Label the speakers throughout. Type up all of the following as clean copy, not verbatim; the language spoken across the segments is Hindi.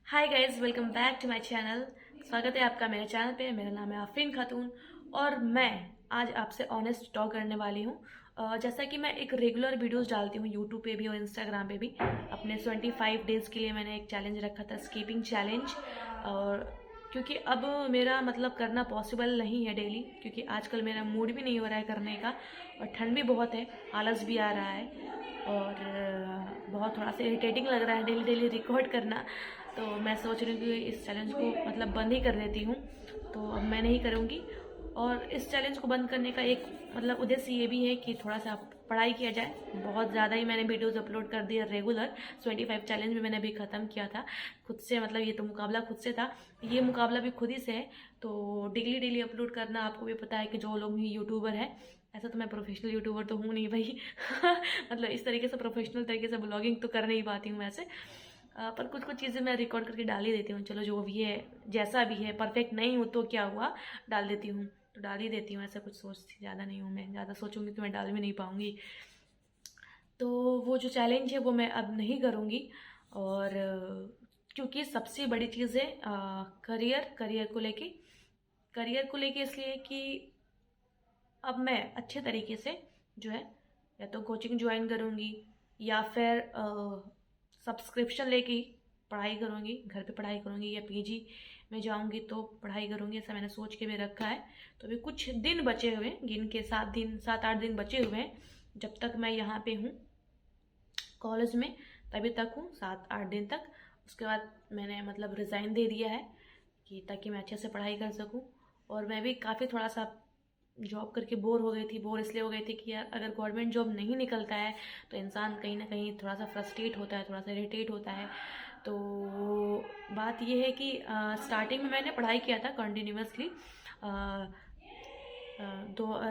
Speaker 1: Hi guys, welcome back to my channel. स्वागत है आपका मेरे चैनल पे। मेरा नाम है आफरीन खातून और मैं आज आपसे ऑनेस्ट टॉक करने वाली हूँ। जैसा कि मैं एक रेगुलर वीडियोस डालती हूँ यूट्यूब पे भी और इंस्टाग्राम पे भी। अपने 25 डेज़ के लिए मैंने एक चैलेंज रखा था, स्कीपिंग चैलेंज। और क्योंकि अब मेरा मतलब करना पॉसिबल नहीं है डेली, क्योंकि आजकल मेरा मूड भी नहीं हो रहा है करने का और ठंड भी बहुत है, आलस भी आ रहा है और बहुत थोड़ा सा इरिटेटिंग लग रहा है डेली डेली रिकॉर्ड करना। तो मैं सोच रही हूँ कि इस चैलेंज को मतलब बंद ही कर देती हूँ। तो अब मैं नहीं करूँगी। और इस चैलेंज को बंद करने का एक मतलब उद्देश्य ये भी है कि थोड़ा सा पढ़ाई किया जाए। बहुत ज़्यादा ही मैंने वीडियोस अपलोड कर दिए रेगुलर। 25 चैलेंज भी मैंने अभी ख़त्म किया था खुद से, मतलब ये तो मुकाबला खुद से था, ये मुकाबला भी खुद ही से है। तो डेली डेली अपलोड करना, आपको भी पता है कि जो लोग भी यूट्यूबर है, ऐसा तो मैं प्रोफेशनल यूट्यूबर तो हूँ नहीं भाई मतलब इस तरीके से प्रोफेशनल तरीके से ब्लॉगिंग तो कर नहीं पाती हूँ वैसे। पर कुछ कुछ चीज़ें मैं रिकॉर्ड करके डाल ही देती हूँ। चलो जो भी है, जैसा भी है, परफेक्ट नहीं हूँ तो क्या हुआ, डाल देती हूँ तो डाल ही देती हूँ। ऐसा कुछ सोचती ज़्यादा नहीं हूँ मैं, ज़्यादा सोचूंगी तो मैं डाल भी नहीं पाऊँगी। तो वो जो चैलेंज है वो मैं अब नहीं करूँगी। और क्योंकि सबसे बड़ी चीज़ है करियर करियर को लेके इसलिए कि अब मैं अच्छे तरीके से जो है, या तो कोचिंग ज्वाइन करूँगी या फिर सब्सक्रिप्शन लेके ही पढ़ाई करूँगी, घर पे पढ़ाई करूँगी, या पीजी में जाऊँगी तो पढ़ाई करूँगी। ऐसा मैंने सोच के भी रखा है। तो अभी कुछ दिन बचे हुए हैं, गिन के 7-8 दिन बचे हुए हैं जब तक मैं यहाँ पे हूँ कॉलेज में, तभी तक हूँ 7-8 दिन तक। उसके बाद मैंने मतलब रिज़ाइन दे दिया है कि ताकि मैं अच्छे से पढ़ाई कर सकूँ। और मैं भी काफ़ी थोड़ा सा जॉब करके बोर हो गई थी। बोर इसलिए हो गई थी कि यार अगर गवर्नमेंट जॉब नहीं निकलता है तो इंसान कहीं ना कहीं थोड़ा सा फ्रस्ट्रेट होता है, थोड़ा सा इरिटेट होता है। तो बात ये है कि स्टार्टिंग में मैंने पढ़ाई किया था कंटिन्यूसली,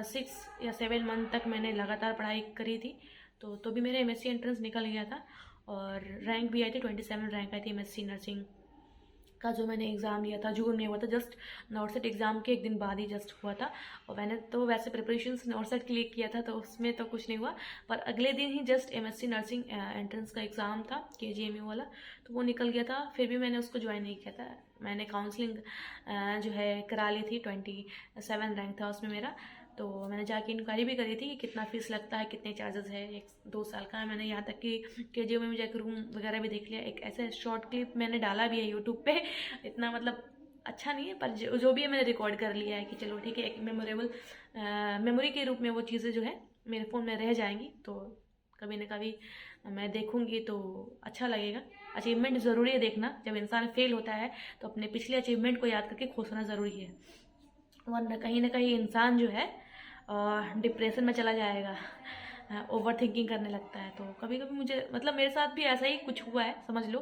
Speaker 1: 6 या 7 मंथ तक मैंने लगातार पढ़ाई करी थी। तो भी मेरा एमएससी एंट्रेंस निकल गया था और रैंक भी आई थी, 27 रैंक आई थी एमएससी नर्सिंग का। जो मैंने एग्ज़ाम लिया था जून में हुआ था, जस्ट नॉर्सेट एग्ज़ाम के एक दिन बाद ही जस्ट हुआ था। और मैंने तो वैसे प्रिपरेशंस नॉर्सेट के लिए किया था तो उसमें तो कुछ नहीं हुआ, पर अगले दिन ही जस्ट एमएससी नर्सिंग एंट्रेंस का एग्ज़ाम था, केजीएमयू वाला, तो वो निकल गया था। फिर भी मैंने उसको ज्वाइन नहीं किया था। मैंने काउंसलिंग जो है करा ली थी, 27 रैंक था उसमें मेरा। तो मैंने जाके इंक्वायरी भी करी थी कि कितना फ़ीस लगता है, कितने चार्जेस है, 1-2 साल का है। मैंने यहाँ तक कि केजीओ में जाकर रूम वगैरह भी देख लिया। एक ऐसे शॉर्ट क्लिप मैंने डाला भी है यूट्यूब पे, इतना मतलब अच्छा नहीं है, पर जो भी है मैंने रिकॉर्ड कर लिया है कि चलो ठीक है, एक मेमोरी के रूप में वो चीज़ें जो है मेरे फ़ोन में रह जाएंगी। तो कभी ना कभी मैं देखूंगी तो अच्छा लगेगा। अचीवमेंट ज़रूरी है देखना। जब इंसान फेल होता है तो अपने पिछले अचीवमेंट को याद करके खुश होना ज़रूरी है, वरना कहीं ना कहीं इंसान जो है डिप्रेशन में चला जाएगा, ओवर थिंकिंग करने लगता है। तो कभी कभी मुझे मतलब मेरे साथ भी ऐसा ही कुछ हुआ है, समझ लो।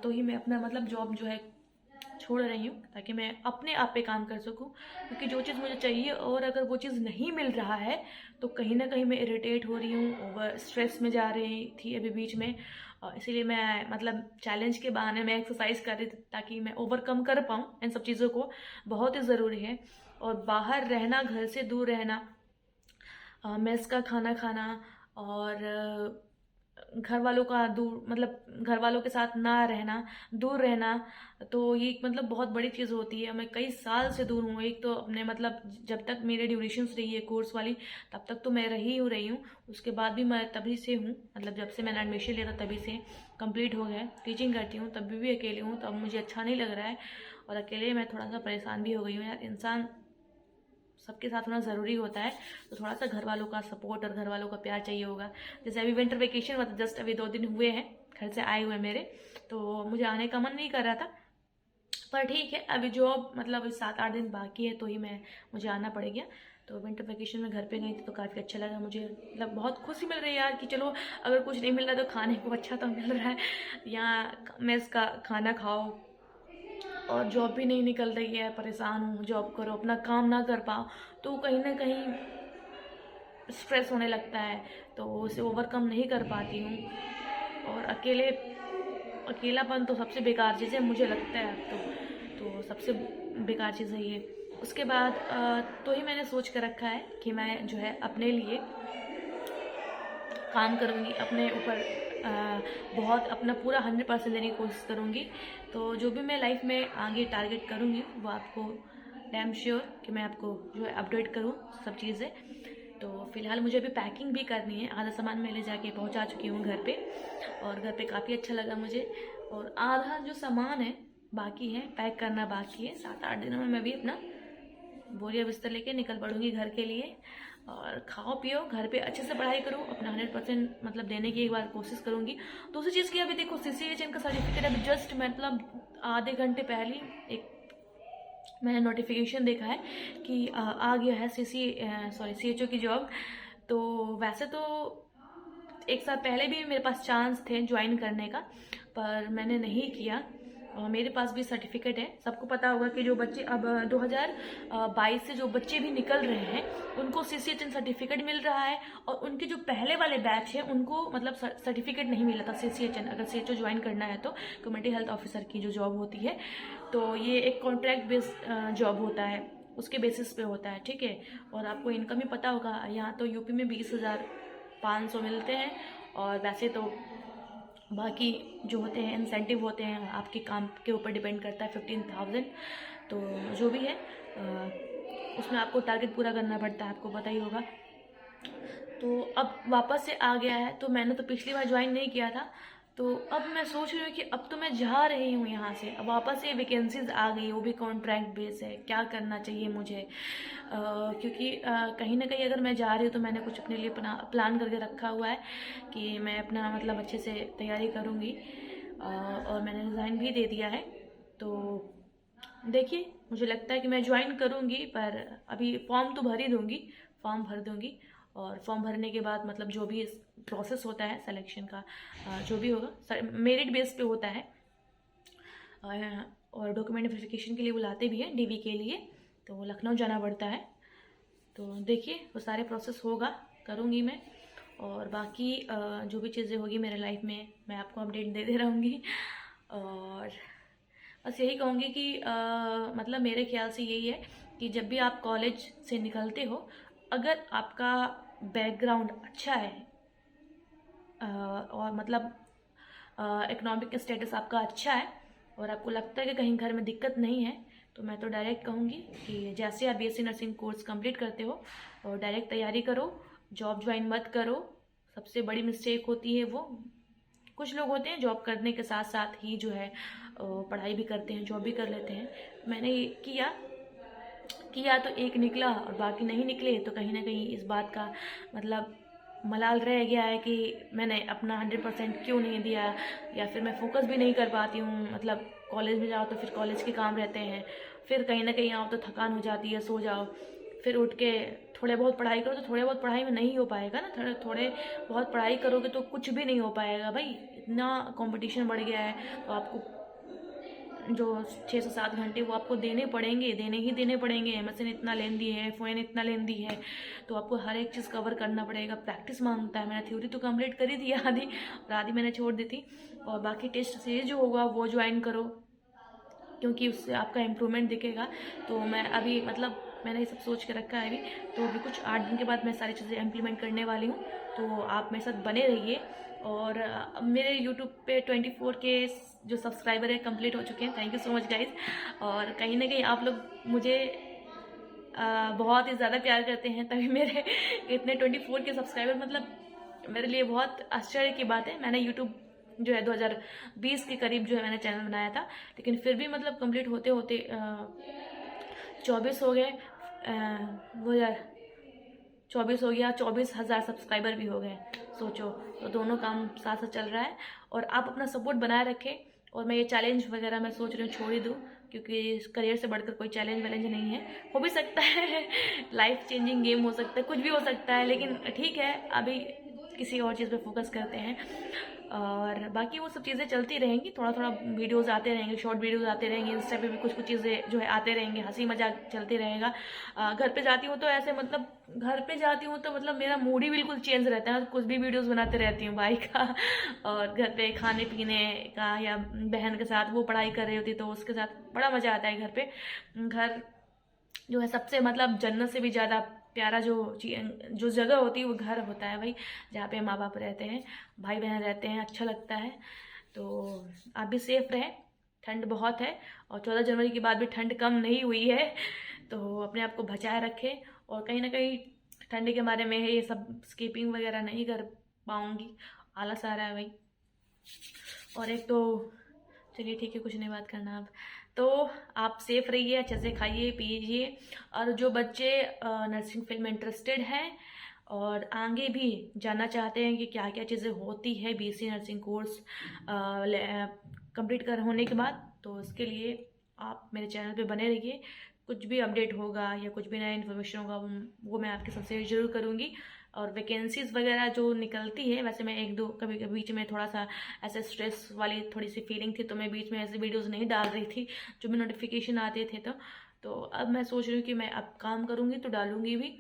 Speaker 1: तो ही मैं अपना मतलब जॉब जो है छोड़ रही हूँ ताकि मैं अपने आप पे काम कर सकूँ। क्योंकि जो चीज़ मुझे चाहिए और अगर वो चीज़ नहीं मिल रहा है तो कहीं ना कहीं मैं इरिटेट हो रही हूँ, ओवर स्ट्रेस में जा रही थी अभी बीच में। इसीलिए मैं मतलब चैलेंज के बहाने मैं एक्सरसाइज कर रही थी ताकि मैं ओवरकम कर पाऊँ इन सब चीज़ों को। बहुत ही ज़रूरी है। और बाहर रहना, घर से दूर रहना, मेस का खाना खाना और घर वालों का दूर मतलब घर वालों के साथ ना रहना, दूर रहना, तो ये मतलब बहुत बड़ी चीज़ होती है। मैं कई साल से दूर हूँ। एक तो अपने मतलब जब तक मेरे ड्यूरेशंस रही है कोर्स वाली, तब तक तो मैं रही हूँ। उसके बाद भी मैं तभी से हूँ, मतलब जब से मैंने एडमिशन लिया था तभी से कंप्लीट हो गया है। टीचिंग करती हूँ तब भी अकेले हूँ, तो अब मुझे अच्छा नहीं लग रहा है। और अकेले मैं थोड़ा सा परेशान भी हो गई हूँ यार। इंसान सबके साथ होना ज़रूरी होता है, तो थोड़ा सा घर वालों का सपोर्ट और घर वालों का प्यार चाहिए होगा। जैसे अभी विंटर वेकेशन हुआ था, जस्ट अभी 2 दिन हुए हैं घर से आए हुए मेरे, तो मुझे आने का मन नहीं कर रहा था। पर ठीक है, अभी जॉब मतलब 7-8 दिन बाकी है तो ही मुझे आना पड़ेगा। तो विंटर वेकेशन में घर पे गई थी तो काफ़ी अच्छा लगा मुझे, मतलब बहुत खुशी मिल रही है यार कि चलो अगर कुछ नहीं मिल रहा तो खाने को अच्छा तो मिल रहा है। यहाँ मेस का खाना खाओ और जॉब भी नहीं निकल रही है, परेशान हूँ, जॉब करो अपना काम ना कर पाओ तो कहीं ना कहीं स्ट्रेस होने लगता है, तो उसे ओवरकम नहीं कर पाती हूँ। और अकेलापन तो सबसे बेकार चीज़ है मुझे लगता है अब तो सबसे बेकार चीज़ है ये। उसके बाद तो ही मैंने सोच कर रखा है कि मैं जो है अपने लिए काम करूँगी, अपने ऊपर बहुत अपना पूरा 100% देने की कोशिश करूँगी। तो जो भी मैं लाइफ में आगे टारगेट करूँगी वो आपको डैम श्योर कि मैं आपको जो है अपडेट करूँ सब चीज़ें। तो फ़िलहाल मुझे अभी पैकिंग भी करनी है, आधा सामान मैं ले जाके पहुंचा चुकी हूँ घर पे, और घर पे काफ़ी अच्छा लगा मुझे। और आधा जो सामान है बाकी है, पैक करना बाकी है। 7-8 दिनों में मैं भी अपना बोरिया बिस्तर लेके निकल पड़ूंगी घर के लिए। और खाओ पियो, घर पे अच्छे से पढ़ाई करो, अपना 100% मतलब देने की एक बार कोशिश करूंगी। दूसरी चीज़ की, अभी देखो CCHN का सर्टिफिकेट अभी जस्ट मतलब आधे घंटे पहले एक मैंने नोटिफिकेशन देखा है कि आ गया है CHO की जॉब। तो वैसे तो एक साल पहले भी मेरे पास चांस थे ज्वाइन करने का, पर मैंने नहीं किया। मेरे पास भी सर्टिफिकेट है। सबको पता होगा कि जो बच्चे अब 2022 से जो बच्चे भी निकल रहे हैं उनको CCHN सर्टिफिकेट मिल रहा है, और उनके जो पहले वाले बैच है उनको मतलब सर्टिफिकेट नहीं मिला था CCHN। अगर CHO ज्वाइन करना है तो कम्युनिटी हेल्थ ऑफिसर की जो जॉब होती है, तो ये एक कॉन्ट्रैक्ट बेस्ड जॉब होता है, उसके बेसिस पे होता है, ठीक है। और आपको इनकम ही पता होगा, यहाँ तो यूपी में 20,500 मिलते हैं, और वैसे तो बाकी जो होते हैं इंसेंटिव होते हैं आपके काम के ऊपर डिपेंड करता है 15,000। तो जो भी है उसमें आपको टारगेट पूरा करना पड़ता है, आपको पता ही होगा। तो अब वापस से आ गया है, तो मैंने तो पिछली बार ज्वाइन नहीं किया था, तो अब मैं सोच रही हूँ कि अब तो मैं जा रही हूँ यहाँ से, अब वापस से वैकेंसीज आ गई, वो भी कॉन्ट्रैक्ट बेस है। क्या करना चाहिए मुझे, क्योंकि कहीं ना कहीं अगर मैं जा रही हूँ तो मैंने कुछ अपने लिए प्लान करके रखा हुआ है कि मैं अपना मतलब अच्छे से तैयारी करूँगी, और मैंने रिज़ाइन भी दे दिया है। तो देखिए, मुझे लगता है कि मैं ज्वाइन करूँगी, पर अभी फॉर्म तो भर ही दूँगी, फॉर्म भर दूँगी। और फॉर्म भरने के बाद मतलब जो भी प्रोसेस होता है सिलेक्शन का, जो भी होगा मेरिट बेस पे होता है, और डॉक्यूमेंट वेरिफिकेशन के लिए बुलाते भी हैं DV के लिए, तो लखनऊ जाना पड़ता है। तो देखिए वो सारे प्रोसेस होगा, करूँगी मैं। और बाकी जो भी चीज़ें होगी मेरे लाइफ में मैं आपको अपडेट दे रहूँगी। और बस यही कहूँगी कि मतलब मेरे ख्याल से यही है कि जब भी आप कॉलेज से निकलते हो, अगर आपका बैकग्राउंड अच्छा है और मतलब इकोनॉमिक स्टेटस आपका अच्छा है, और आपको लगता है कि कहीं घर में दिक्कत नहीं है, तो मैं तो डायरेक्ट कहूँगी कि जैसे आप BSc नर्सिंग कोर्स कंप्लीट करते हो और डायरेक्ट तैयारी करो, जॉब ज्वाइन मत करो। सबसे बड़ी मिस्टेक होती है वो, कुछ लोग होते हैं जॉब करने के साथ साथ ही जो है पढ़ाई भी करते हैं, जॉब भी कर लेते हैं। मैंने किया तो एक निकला और बाकी नहीं निकले, तो कहीं ना कहीं इस बात का मतलब मलाल रह गया है कि मैंने अपना 100% क्यों नहीं दिया, या फिर मैं फोकस भी नहीं कर पाती हूँ। मतलब कॉलेज में जाओ तो फिर कॉलेज के काम रहते हैं, फिर कहीं ना कहीं आओ तो थकान हो जाती है, सो जाओ, फिर उठ के थोड़े बहुत पढ़ाई करो, तो थोड़े बहुत पढ़ाई में नहीं हो पाएगा ना। थोड़े बहुत पढ़ाई करोगे तो कुछ भी नहीं हो पाएगा भाई, इतना कंपटीशन बढ़ गया है। तो आपको जो 6 से 7 घंटे वो आपको देने ही पड़ेंगे। MSN इतना लेंदी है, FON इतना लेंदी है, तो आपको हर एक चीज़ कवर करना पड़ेगा, प्रैक्टिस मांगता है। मैंने थ्योरी तो कंप्लीट करी थी आधी, और आधी मैंने छोड़ दी थी। और बाकी टेस्ट से जो होगा वो ज्वाइन करो, क्योंकि उससे आपका इम्प्रूवमेंट दिखेगा। तो मैं अभी मतलब मैंने ये सब सोच के रखा है अभी, तो अभी कुछ 8 दिन के बाद मैं सारी चीज़ें इम्प्लीमेंट करने वाली हूँ। तो आप मेरे साथ बने रहिए। और मेरे यूट्यूब पे 24 के जो सब्सक्राइबर है कंप्लीट हो चुके हैं, thank you so much guys. और कहीं ना कहीं आप लोग मुझे बहुत ही ज़्यादा प्यार करते हैं, तभी मेरे इतने 24 के सब्सक्राइबर मतलब मेरे लिए बहुत आश्चर्य की बात है। मैंने यूट्यूब जो है 2020 के करीब जो है मैंने चैनल बनाया था, लेकिन फिर भी मतलब कंप्लीट होते होते 24 हो गए, 2024 हो गया, 24,000 सब्सक्राइबर भी हो गए। सोचो, तो दोनों काम साथ साथ चल रहा है। और आप अपना सपोर्ट बनाए रखें। और मैं ये चैलेंज वगैरह मैं सोच रही हूँ छोड़ ही दूँ, क्योंकि करियर से बढ़कर कोई चैलेंज वैलेंज नहीं है। हो भी सकता है लाइफ चेंजिंग गेम हो सकता है, कुछ भी हो सकता है, लेकिन ठीक है अभी किसी और चीज़ पे फोकस करते हैं। और बाकी वो सब चीज़ें चलती रहेंगी, थोड़ा थोड़ा वीडियोस आते रहेंगे, शॉर्ट वीडियोस आते रहेंगे, इंस्टा पे भी कुछ कुछ चीज़ें जो है आते रहेंगे, हंसी मजाक चलते रहेगा। घर पे जाती हूँ तो ऐसे मतलब घर पे जाती हूँ तो मतलब मेरा मूड ही बिल्कुल चेंज रहता है, कुछ भी वीडियोस बनाते रहती हूँ भाई का। और घर पे खाने पीने का, या बहन के साथ वो पढ़ाई कर रही होती तो उसके साथ बड़ा मज़ा आता है घर पे। घर जो है सबसे मतलब जन्नत से भी ज़्यादा प्यारा जो जगह होती है वो घर होता है भाई, जहाँ पे माँ बाप रहते हैं, भाई बहन रहते हैं, अच्छा लगता है। तो आप भी सेफ रहें, ठंड बहुत है और 14 जनवरी के बाद भी ठंड कम नहीं हुई है, तो अपने आप को बचाए रखें। और कहीं ना कहीं ठंडी के बारे में ये सब स्कीपिंग वगैरह नहीं कर पाऊँगी, आलस आ रहा है भाई। और एक तो चलिए ठीक है, कुछ नहीं बात करना अब। तो आप सेफ रहिए, अच्छे से खाइए पीजिए। और जो बच्चे नर्सिंग फील्ड में इंटरेस्टेड हैं और आगे भी जानना चाहते हैं कि क्या क्या चीज़ें होती है बीएससी नर्सिंग कोर्स कंप्लीट कर होने के बाद, तो उसके लिए आप मेरे चैनल पे बने रहिए। कुछ भी अपडेट होगा या कुछ भी नया इन्फॉर्मेशन होगा वो मैं आपके साथ शेयर जरूर करूँगी। और वैकेंसीज़ वगैरह जो निकलती है, वैसे मैं एक दो कभी बीच में थोड़ा सा ऐसे स्ट्रेस वाली थोड़ी सी फीलिंग थी, तो मैं बीच में ऐसे वीडियोस नहीं डाल रही थी जो मैं नोटिफिकेशन आते थे। तो अब मैं सोच रही हूँ कि मैं अब काम करूँगी तो डालूँगी भी,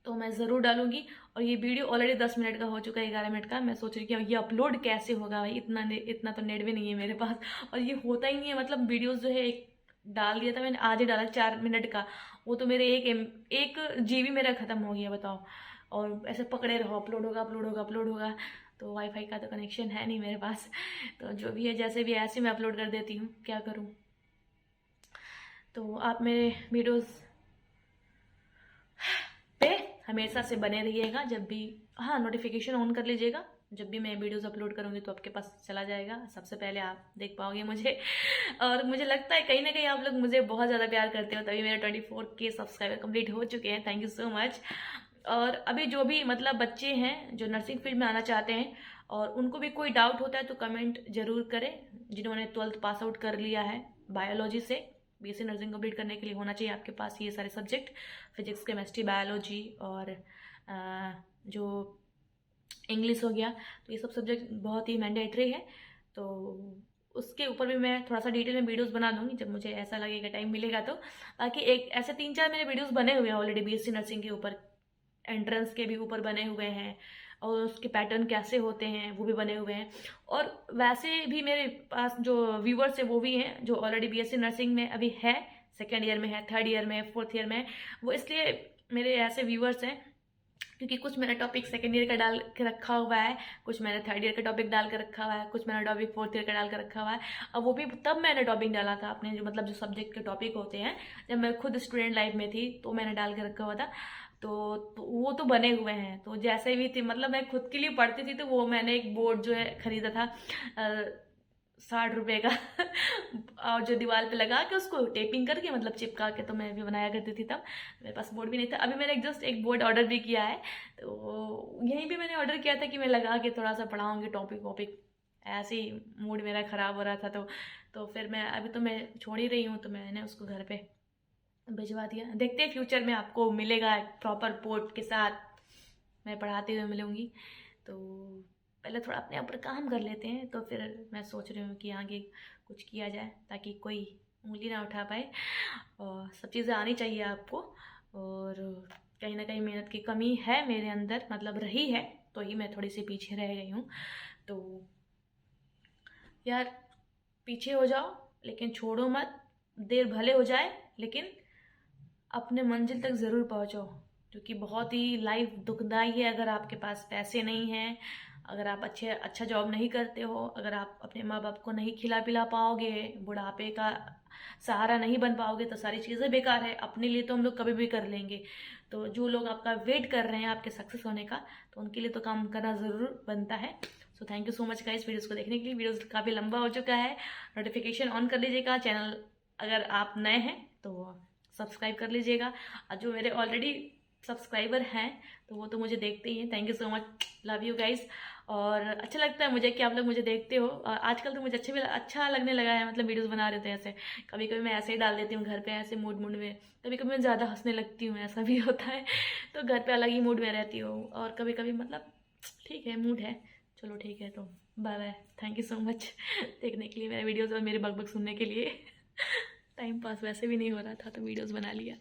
Speaker 1: तो मैं ज़रूर डालूँगी। और ये वीडियो ऑलरेडी 10 मिनट का हो चुका है, 11 मिनट का। मैं सोच रही हूँ कि ये अपलोड कैसे होगा भाई, इतना तो नेट भी नहीं है मेरे पास, और ये होता ही नहीं है। मतलब वीडियोज़ जो है एक डाल दिया था मैंने, आज ही डाला 4 मिनट का, वो तो मेरे एक GB मेरा ख़त्म हो गया बताओ। और ऐसे पकड़े रहो, अपलोड होगा अपलोड होगा अपलोड होगा, तो वाईफाई का तो कनेक्शन है नहीं मेरे पास। तो जो भी है जैसे भी ऐसे मैं अपलोड कर देती हूँ, क्या करूँ। तो आप मेरे वीडियोस पे हमेशा से बने रहिएगा, जब भी हाँ नोटिफिकेशन ऑन कर लीजिएगा, जब भी मैं वीडियोस अपलोड करूँगी तो आपके पास चला जाएगा, सबसे पहले आप देख पाओगे मुझे। और मुझे लगता है कहीं ना कहीं आप लोग मुझे बहुत ज़्यादा प्यार करते हो, तभी मेरे 24K सब्सक्राइबर कंप्लीट हो चुके हैं। Thank you so much. और अभी जो भी मतलब बच्चे हैं जो नर्सिंग फील्ड में आना चाहते हैं और उनको भी कोई डाउट होता है तो कमेंट जरूर करें। जिन्होंने 12th पास आउट कर लिया है बायोलॉजी से, बीएससी नर्सिंग कंप्लीट करने के लिए होना चाहिए आपके पास ये सारे सब्जेक्ट, फिजिक्स केमिस्ट्री बायोलॉजी और जो इंग्लिश हो गया, तो ये सब सब्जेक्ट बहुत ही मैंडेटरी है। तो उसके ऊपर भी मैं थोड़ा सा डिटेल में वीडियोस बना दूंगी जब मुझे ऐसा लगेगा, टाइम मिलेगा तो। बाकी एक ऐसे 3-4 मेरे वीडियोस बने हुए हैं ऑलरेडी बीएससी नर्सिंग के ऊपर, एंट्रेंस के भी ऊपर बने हुए हैं, और उसके पैटर्न कैसे होते हैं वो भी बने हुए हैं। और वैसे भी मेरे पास जो व्यूवर्स है वो भी हैं जो ऑलरेडी बीएससी नर्सिंग में अभी है, सेकेंड ईयर में है, थर्ड ईयर में है, फोर्थ ईयर में है। वो इसलिए मेरे ऐसे व्यूवर्स हैं क्योंकि कुछ मैंने टॉपिक सेकेंड ईयर का डाल के रखा हुआ है, कुछ मैंने थर्ड ईयर का टॉपिक डाल के रखा हुआ है, कुछ मैंने टॉपिक फोर्थ ईयर का डाल के रखा हुआ है। अब वो भी तब मैंने टॉपिक डाला था अपने जो मतलब जो सब्जेक्ट के टॉपिक होते हैं, जब मैं खुद स्टूडेंट लाइफ में थी तो मैंने डाल के रखा हुआ था। तो वो तो बने हुए हैं। तो जैसे भी थी मतलब मैं खुद के लिए पढ़ती थी, तो वो मैंने एक बोर्ड जो है खरीदा था 60 रुपये का और जो दीवार पे लगा के उसको टेपिंग करके मतलब चिपका के तो मैं भी बनाया करती थी। तब मेरे पास बोर्ड भी नहीं था। अभी मैंने जस्ट एक बोर्ड ऑर्डर भी किया है, तो यहीं भी मैंने ऑर्डर किया था कि मैं लगा के थोड़ा सा पढ़ाऊँगी टॉपिक वॉपिक। ऐसे ही मूड मेरा ख़राब हो रहा था, तो फिर मैं अभी तो मैं छोड़ ही रही हूँ, तो मैंने उसको घर पे भिजवा दिया। देखते हैं फ्यूचर में आपको मिलेगा एक प्रॉपर बोर्ड के साथ, मैं पढ़ाते हुए मिलूँगी। तो पहले थोड़ा अपने ऊपर काम कर लेते हैं, तो फिर मैं सोच रही हूँ कि आगे कुछ किया जाए ताकि कोई उंगली ना उठा पाए। और सब चीज़ें आनी चाहिए आपको, और कहीं ना कहीं मेहनत की कमी है मेरे अंदर, मतलब रही है, तो ही मैं थोड़ी सी पीछे रह गई हूँ। तो यार पीछे हो जाओ लेकिन छोड़ो मत, देर भले हो जाए लेकिन अपने मंजिल तक ज़रूर पहुँचो, क्योंकि बहुत ही लाइफ दुखदाई है अगर आपके पास पैसे नहीं हैं, अगर आप अच्छा जॉब नहीं करते हो, अगर आप अपने माँ बाप को नहीं खिला पिला पाओगे, बुढ़ापे का सहारा नहीं बन पाओगे, तो सारी चीज़ें बेकार है। अपने लिए तो हम लोग कभी भी कर लेंगे। तो जो लोग आपका वेट कर रहे हैं आपके सक्सेस होने का, तो उनके लिए तो काम करना ज़रूर बनता है। So thank you so much guys videos को देखने के लिए। वीडियोस काफ़ी लंबा हो चुका है, नोटिफिकेशन ऑन कर लीजिएगा। चैनल अगर आप नए हैं तो सब्सक्राइब कर लीजिएगा, और जो मेरे ऑलरेडी सब्सक्राइबर हैं तो वो तो मुझे देखते ही हैं। Thank you so much, love you guys. और अच्छा लगता है मुझे कि आप लोग मुझे देखते हो, और आजकल तो मुझे अच्छा लगने लगा है, मतलब वीडियोस बना रहे थे ऐसे। कभी कभी मैं ऐसे ही डाल देती हूँ घर पे ऐसे मूड में, कभी कभी मैं ज़्यादा हंसने लगती हूँ, ऐसा भी होता है। तो घर पे अलग ही मूड में रहती हूँ, और कभी कभी मतलब ठीक है मूड है, चलो ठीक है। तो bye bye, thank you so much देखने के लिए मेरे वीडियोज़ और मेरे बकबक सुनने के लिए। टाइम पास वैसे भी नहीं हो रहा था तो वीडियोज़ बना लिया।